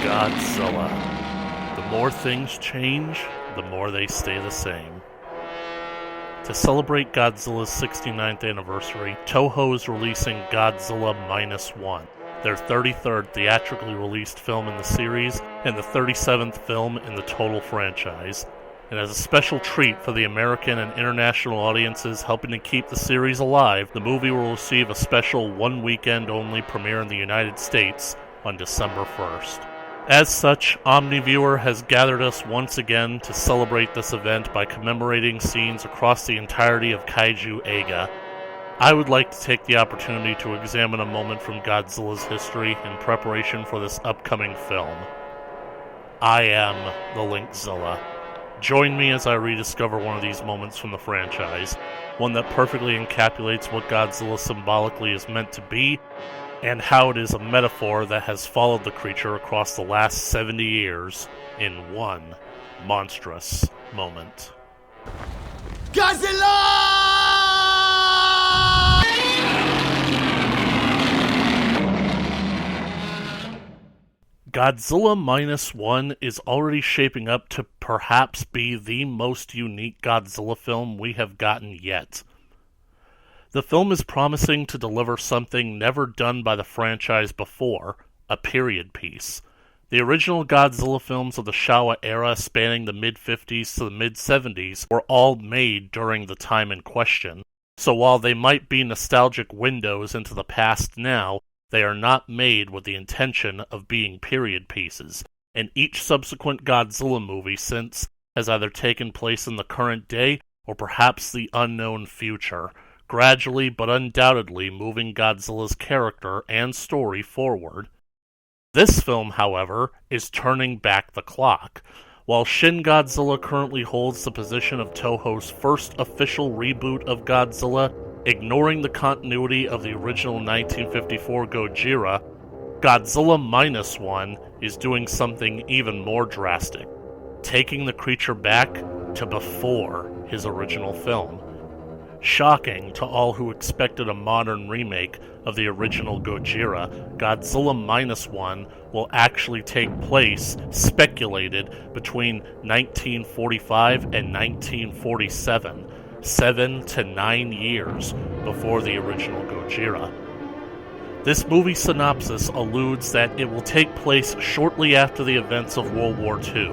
Godzilla. The more things change, the more they stay the same. To celebrate Godzilla's 69th anniversary, Toho is releasing Godzilla -1, their 33rd theatrically released film in the series and the 37th film in the total franchise. And as a special treat for the American and international audiences helping to keep the series alive, the movie will receive a special one-weekend-only premiere in the United States on December 1st. As such, Omni Viewer has gathered us once again to celebrate this event by commemorating scenes across the entirety of Kaiju Eiga. I would like to take the opportunity to examine a moment from Godzilla's history in preparation for this upcoming film. I am the Linkzilla. Join me as I rediscover one of these moments from the franchise, one that perfectly encapsulates what Godzilla symbolically is meant to be, and how it is a metaphor that has followed the creature across the last 70 years in one monstrous moment. Godzilla! Godzilla -1 is already shaping up to perhaps be the most unique Godzilla film we have gotten yet. The film is promising to deliver something never done by the franchise before, a period piece. The original Godzilla films of the Showa era spanning the mid-50s to the mid-70s were all made during the time in question, so while they might be nostalgic windows into the past now, they are not made with the intention of being period pieces, and each subsequent Godzilla movie since has either taken place in the current day or perhaps the unknown future, gradually but undoubtedly moving Godzilla's character and story forward. This film, however, is turning back the clock. While Shin Godzilla currently holds the position of Toho's first official reboot of Godzilla, ignoring the continuity of the original 1954 Gojira, Godzilla -1 is doing something even more drastic, taking the creature back to before his original film. Shocking to all who expected a modern remake of the original Gojira, Godzilla -1 will actually take place, speculated, between 1945 and 1947, 7 to 9 years before the original Gojira. This movie synopsis alludes that it will take place shortly after the events of World War II.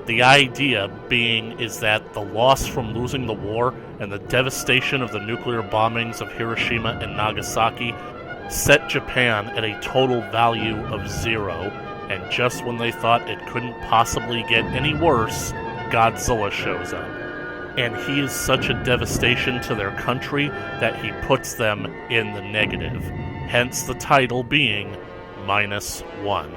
The idea being is that the loss from losing the war and the devastation of the nuclear bombings of Hiroshima and Nagasaki set Japan at a total value of 0, and just when they thought it couldn't possibly get any worse, Godzilla shows up. And he is such a devastation to their country that he puts them in the negative, hence the title being -1.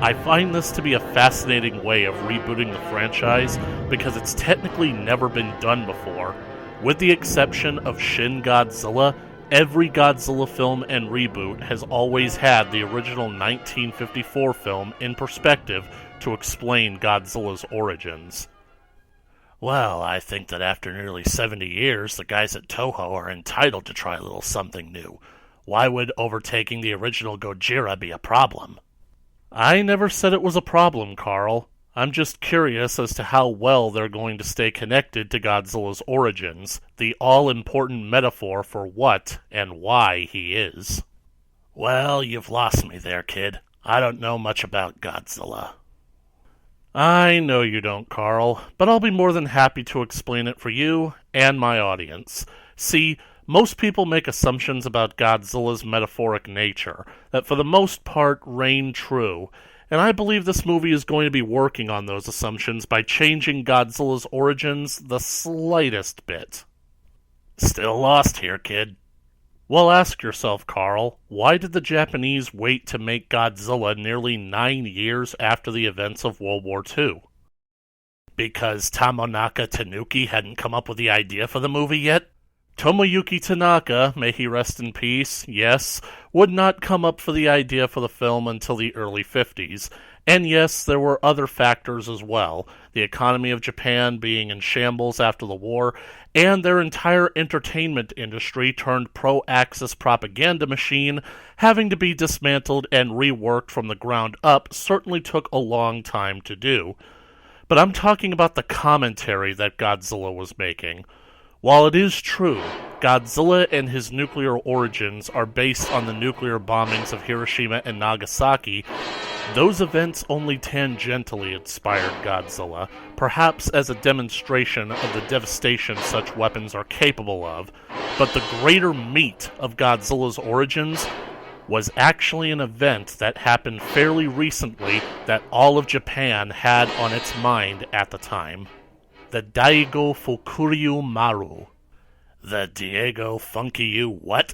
I find this to be a fascinating way of rebooting the franchise because it's technically never been done before. With the exception of Shin Godzilla, every Godzilla film and reboot has always had the original 1954 film in perspective to explain Godzilla's origins. Well, I think that after nearly 70 years, the guys at Toho are entitled to try a little something new. Why would overtaking the original Gojira be a problem? I never said it was a problem, Carl. I'm just curious as to how well they're going to stay connected to Godzilla's origins, the all-important metaphor for what and why he is. Well, you've lost me there, kid. I don't know much about Godzilla. I know you don't, Carl, but I'll be more than happy to explain it for you and my audience. See, most people make assumptions about Godzilla's metaphoric nature that for the most part reign true, and I believe this movie is going to be working on those assumptions by changing Godzilla's origins the slightest bit. Still lost here, kid. Well, ask yourself, Carl, why did the Japanese wait to make Godzilla nearly 9 years after the events of World War II? Because Tomonaka Tanuki hadn't come up with the idea for the movie yet? Tomoyuki Tanaka, may he rest in peace, yes, would not come up for the idea for the film until the early 50s. And yes, there were other factors as well, the economy of Japan being in shambles after the war, and their entire entertainment industry turned pro-Axis propaganda machine, having to be dismantled and reworked from the ground up, certainly took a long time to do. But I'm talking about the commentary that Godzilla was making. While it is true, Godzilla and his nuclear origins are based on the nuclear bombings of Hiroshima and Nagasaki, those events only tangentially inspired Godzilla, perhaps as a demonstration of the devastation such weapons are capable of, but the greater meat of Godzilla's origins was actually an event that happened fairly recently that all of Japan had on its mind at the time. The Daigo Fukuryu Maru. The Diego Funky what?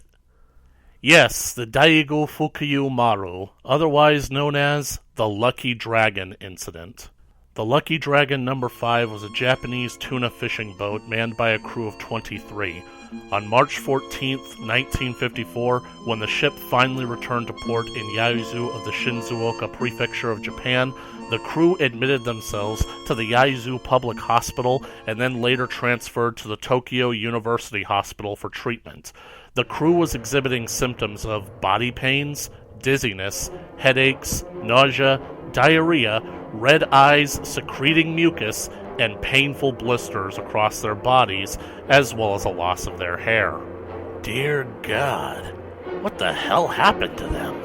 Yes, the Daigo Fukuryu Maru, otherwise known as the Lucky Dragon Incident. The Lucky Dragon No. 5 was a Japanese tuna fishing boat manned by a crew of 23. On March 14, 1954, when the ship finally returned to port in Yaizu of the Shizuoka Prefecture of Japan, the crew admitted themselves to the Yaizu Public Hospital and then later transferred to the Tokyo University Hospital for treatment. The crew was exhibiting symptoms of body pains, dizziness, headaches, nausea, diarrhea, red eyes secreting mucus, and painful blisters across their bodies, as well as a loss of their hair. Dear God, what the hell happened to them?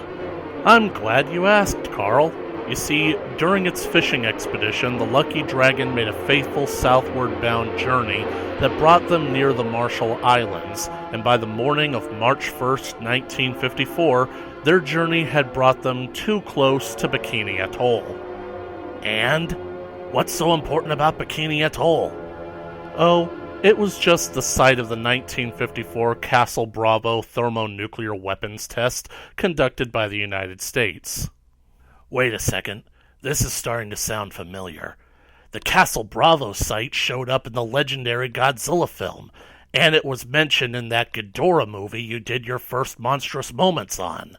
I'm glad you asked, Carl. You see, during its fishing expedition, the Lucky Dragon made a faithful southward-bound journey that brought them near the Marshall Islands, and by the morning of March 1st, 1954, their journey had brought them too close to Bikini Atoll. And? What's so important about Bikini Atoll? Oh, it was just the site of the 1954 Castle Bravo thermonuclear weapons test conducted by the United States. Wait a second, this is starting to sound familiar. The Castle Bravo site showed up in the legendary Godzilla film, and it was mentioned in that Ghidorah movie you did your first Monstrous Moments on.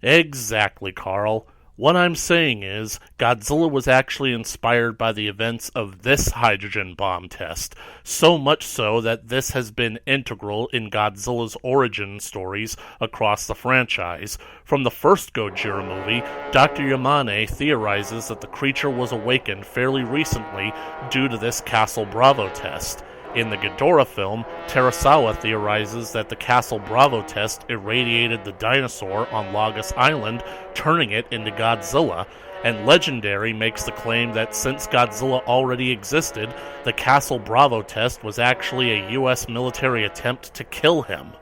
Exactly, Carl. What I'm saying is, Godzilla was actually inspired by the events of this hydrogen bomb test, so much so that this has been integral in Godzilla's origin stories across the franchise. From the first Gojira movie, Dr. Yamane theorizes that the creature was awakened fairly recently due to this Castle Bravo test. In the Ghidorah film, Terasawa theorizes that the Castle Bravo test irradiated the dinosaur on Lagos Island, turning it into Godzilla, and Legendary makes the claim that since Godzilla already existed, the Castle Bravo test was actually a U.S. military attempt to kill him.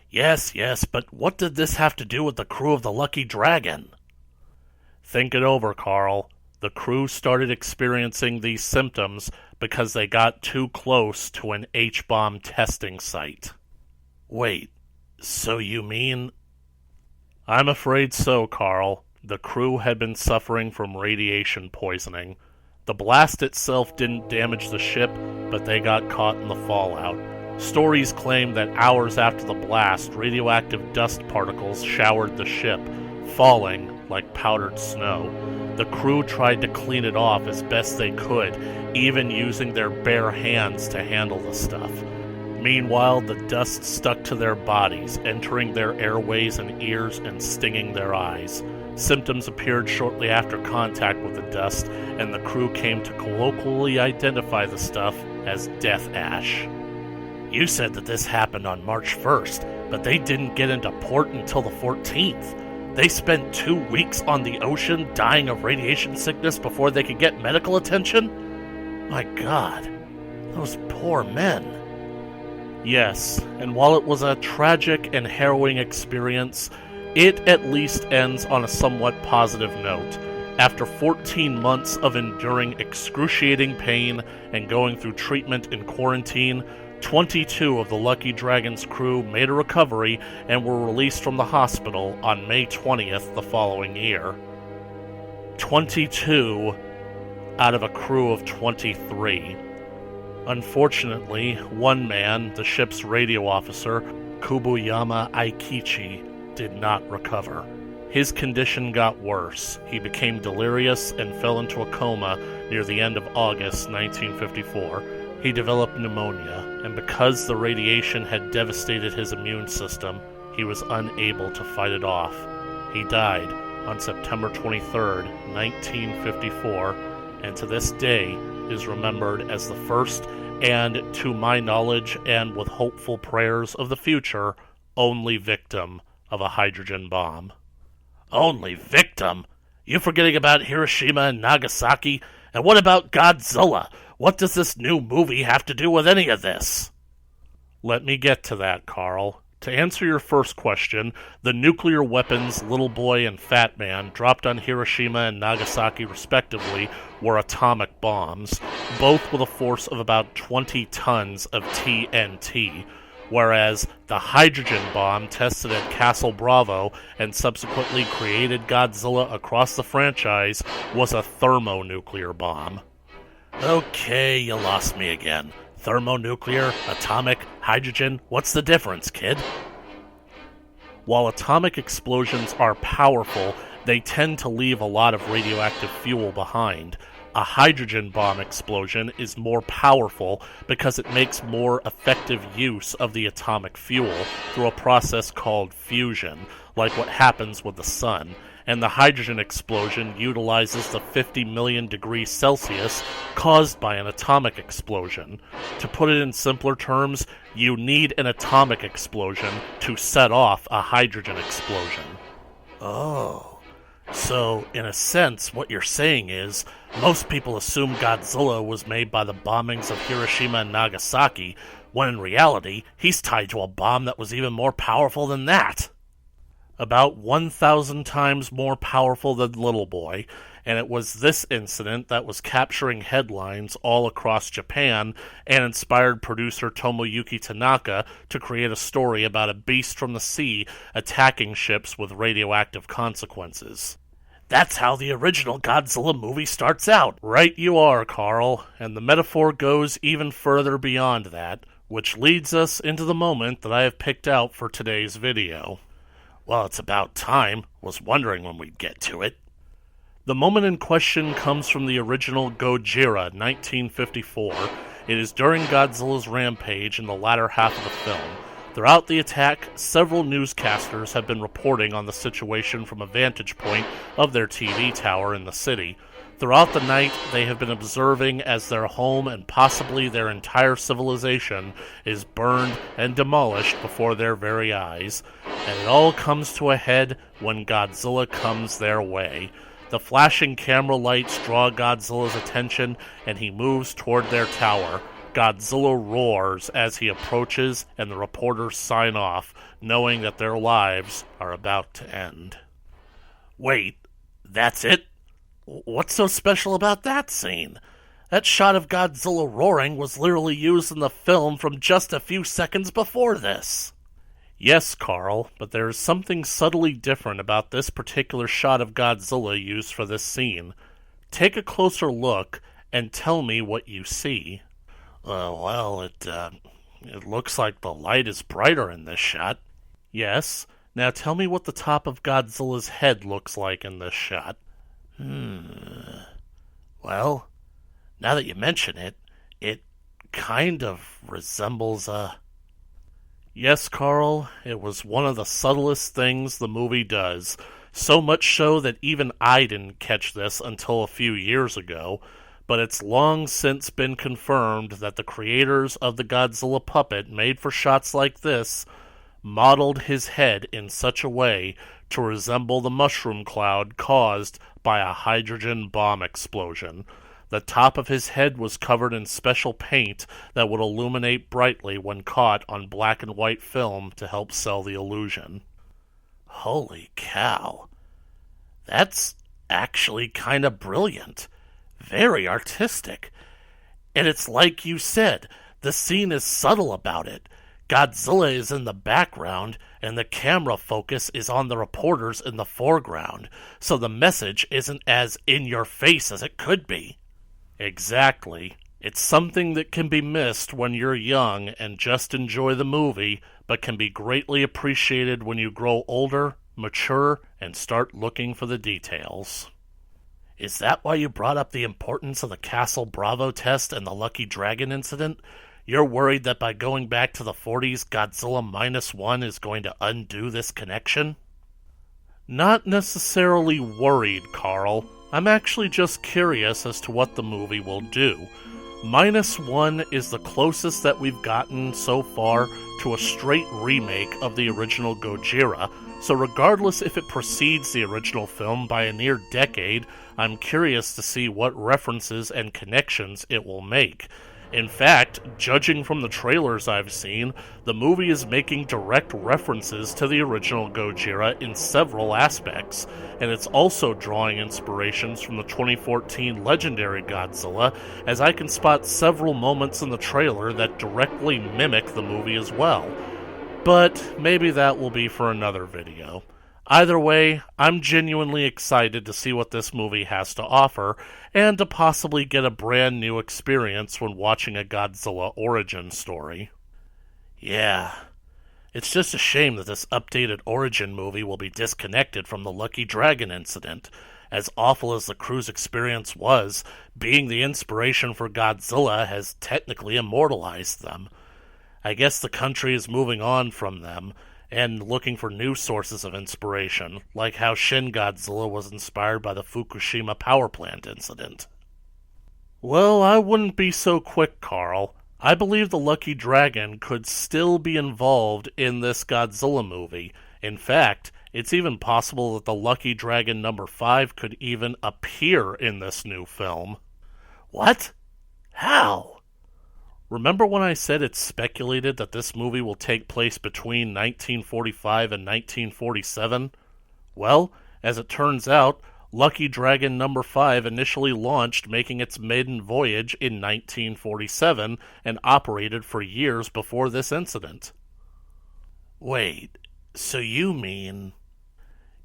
Yes, but what did this have to do with the crew of the Lucky Dragon? Think it over, Carl. The crew started experiencing these symptoms because they got too close to an H-bomb testing site. Wait, so you mean... I'm afraid so, Carl. The crew had been suffering from radiation poisoning. The blast itself didn't damage the ship, but they got caught in the fallout. Stories claim that hours after the blast, radioactive dust particles showered the ship, falling like powdered snow. The crew tried to clean it off as best they could, even using their bare hands to handle the stuff. Meanwhile, the dust stuck to their bodies, entering their airways and ears and stinging their eyes. Symptoms appeared shortly after contact with the dust, and the crew came to colloquially identify the stuff as death ash. You said that this happened on March 1st, but they didn't get into port until the 14th. They spent 2 weeks on the ocean dying of radiation sickness before they could get medical attention? My God, those poor men. Yes, and while it was a tragic and harrowing experience, it at least ends on a somewhat positive note. After 14 months of enduring excruciating pain and going through treatment in quarantine, 22 of the Lucky Dragon's crew made a recovery and were released from the hospital on May 20th the following year. 22 out of a crew of 23. Unfortunately, one man, the ship's radio officer, Kubuyama Aikichi, did not recover. His condition got worse. He became delirious and fell into a coma near the end of August 1954. He developed pneumonia, and because the radiation had devastated his immune system, he was unable to fight it off. He died on September 23, 1954, and to this day is remembered as the first and, to my knowledge and with hopeful prayers of the future, only victim of a hydrogen bomb. Only victim? You forgetting about Hiroshima and Nagasaki? And what about Godzilla? What does this new movie have to do with any of this? Let me get to that, Carl. To answer your first question, the nuclear weapons Little Boy and Fat Man dropped on Hiroshima and Nagasaki respectively were atomic bombs, both with a force of about 20 tons of TNT, whereas the hydrogen bomb tested at Castle Bravo and subsequently created Godzilla across the franchise was a thermonuclear bomb. Okay, you lost me again. Thermonuclear, atomic, hydrogen, what's the difference, kid? While atomic explosions are powerful, they tend to leave a lot of radioactive fuel behind. A hydrogen bomb explosion is more powerful because it makes more effective use of the atomic fuel through a process called fusion, like what happens with the sun. And the hydrogen explosion utilizes the 50 million degrees Celsius caused by an atomic explosion. To put it in simpler terms, you need an atomic explosion to set off a hydrogen explosion. Oh, so in a sense, what you're saying is, most people assume Godzilla was made by the bombings of Hiroshima and Nagasaki, when in reality, he's tied to a bomb that was even more powerful than that. About 1,000 times more powerful than Little Boy, and it was this incident that was capturing headlines all across Japan and inspired producer Tomoyuki Tanaka to create a story about a beast from the sea attacking ships with radioactive consequences. That's how the original Godzilla movie starts out. Right you are, Carl, and the metaphor goes even further beyond that, which leads us into the moment that I have picked out for today's video. Well, it's about time. Was wondering when we'd get to it. The moment in question comes from the original Gojira, 1954. It is during Godzilla's rampage in the latter half of the film. Throughout the attack, several newscasters have been reporting on the situation from a vantage point of their TV tower in the city. Throughout the night, they have been observing as their home and possibly their entire civilization is burned and demolished before their very eyes. And it all comes to a head when Godzilla comes their way. The flashing camera lights draw Godzilla's attention, and he moves toward their tower. Godzilla roars as he approaches, and the reporters sign off, knowing that their lives are about to end. Wait, that's it? What's so special about that scene? That shot of Godzilla roaring was literally used in the film from just a few seconds before this. Yes, Carl, but there is something subtly different about this particular shot of Godzilla used for this scene. Take a closer look and tell me what you see. It looks like the light is brighter in this shot. Yes, now tell me what the top of Godzilla's head looks like in this shot. Well, now that you mention it, it kind of resembles a... Yes, Carl, it was one of the subtlest things the movie does, so much so that even I didn't catch this until a few years ago, but it's long since been confirmed that the creators of the Godzilla puppet made for shots like this modeled his head in such a way to resemble the mushroom cloud caused by a hydrogen bomb explosion. The top of his head was covered in special paint that would illuminate brightly when caught on black and white film to help sell the illusion. Holy cow. That's actually kind of brilliant. Very artistic. And it's like you said, the scene is subtle about it. Godzilla is in the background, and the camera focus is on the reporters in the foreground, so the message isn't as in-your-face as it could be. Exactly. It's something that can be missed when you're young and just enjoy the movie, but can be greatly appreciated when you grow older, mature, and start looking for the details. Is that why you brought up the importance of the Castle Bravo test and the Lucky Dragon incident? You're worried that by going back to the 40s, Godzilla -1 is going to undo this connection? Not necessarily worried, Carl. I'm actually just curious as to what the movie will do. -1 is the closest that we've gotten so far to a straight remake of the original Gojira, so regardless if it precedes the original film by a near decade, I'm curious to see what references and connections it will make. In fact, judging from the trailers I've seen, the movie is making direct references to the original Gojira in several aspects, and it's also drawing inspirations from the 2014 legendary Godzilla, as I can spot several moments in the trailer that directly mimic the movie as well. But maybe that will be for another video. Either way, I'm genuinely excited to see what this movie has to offer, and to possibly get a brand new experience when watching a Godzilla origin story. Yeah, it's just a shame that this updated origin movie will be disconnected from the Lucky Dragon incident. As awful as the crew's experience was, being the inspiration for Godzilla has technically immortalized them. I guess the country is moving on from them, and looking for new sources of inspiration, like how Shin Godzilla was inspired by the Fukushima power plant incident. Well, I wouldn't be so quick, Carl. I believe the Lucky Dragon could still be involved in this Godzilla movie. In fact, it's even possible that the Lucky Dragon number 5 could even appear in this new film. What? How? Remember when I said it's speculated that this movie will take place between 1945 and 1947? Well, as it turns out, Lucky Dragon number 5 initially launched, making its maiden voyage in 1947 and operated for years before this incident. Wait, so you mean...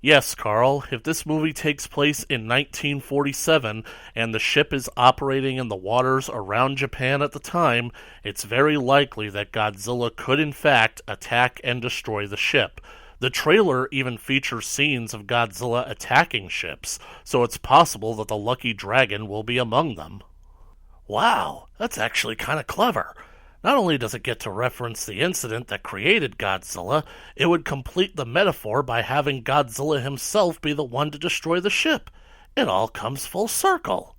Yes, Carl, if this movie takes place in 1947 and the ship is operating in the waters around Japan at the time, it's very likely that Godzilla could in fact attack and destroy the ship. The trailer even features scenes of Godzilla attacking ships, so it's possible that the Lucky Dragon will be among them. Wow, that's actually kind of clever. Not only does it get to reference the incident that created Godzilla, it would complete the metaphor by having Godzilla himself be the one to destroy the ship. It all comes full circle.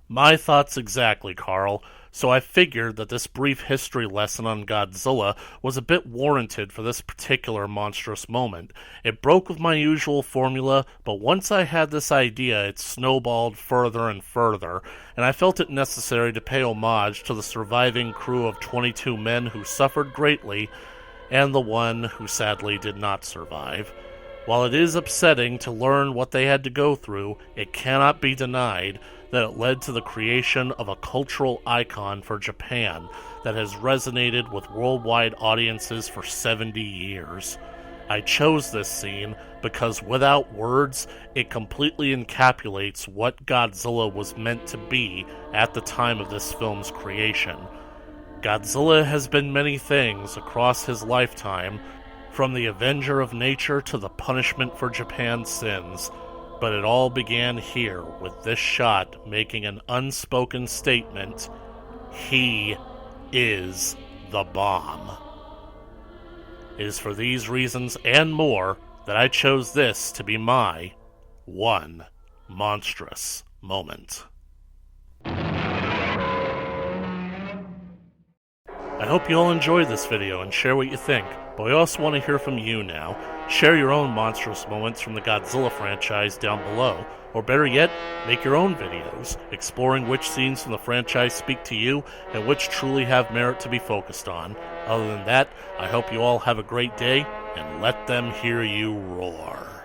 My thoughts exactly, Carl. So I figured that this brief history lesson on Godzilla was a bit warranted for this particular monstrous moment. It broke with my usual formula, but once I had this idea, it snowballed further and further, and I felt it necessary to pay homage to the surviving crew of 22 men who suffered greatly, and the one who sadly did not survive. While it is upsetting to learn what they had to go through, it cannot be denied that it led to the creation of a cultural icon for Japan that has resonated with worldwide audiences for 70 years. I chose this scene because without words, it completely encapsulates what Godzilla was meant to be at the time of this film's creation. Godzilla has been many things across his lifetime, from the avenger of nature to the punishment for Japan's sins, but it all began here with this shot making an unspoken statement: he is the bomb. It is for these reasons and more that I chose this to be my one monstrous moment. I hope you all enjoyed this video and share what you think, but we also want to hear from you now. Share your own monstrous moments from the Godzilla franchise down below, or better yet, make your own videos, exploring which scenes from the franchise speak to you and which truly have merit to be focused on. Other than that, I hope you all have a great day, and let them hear you roar.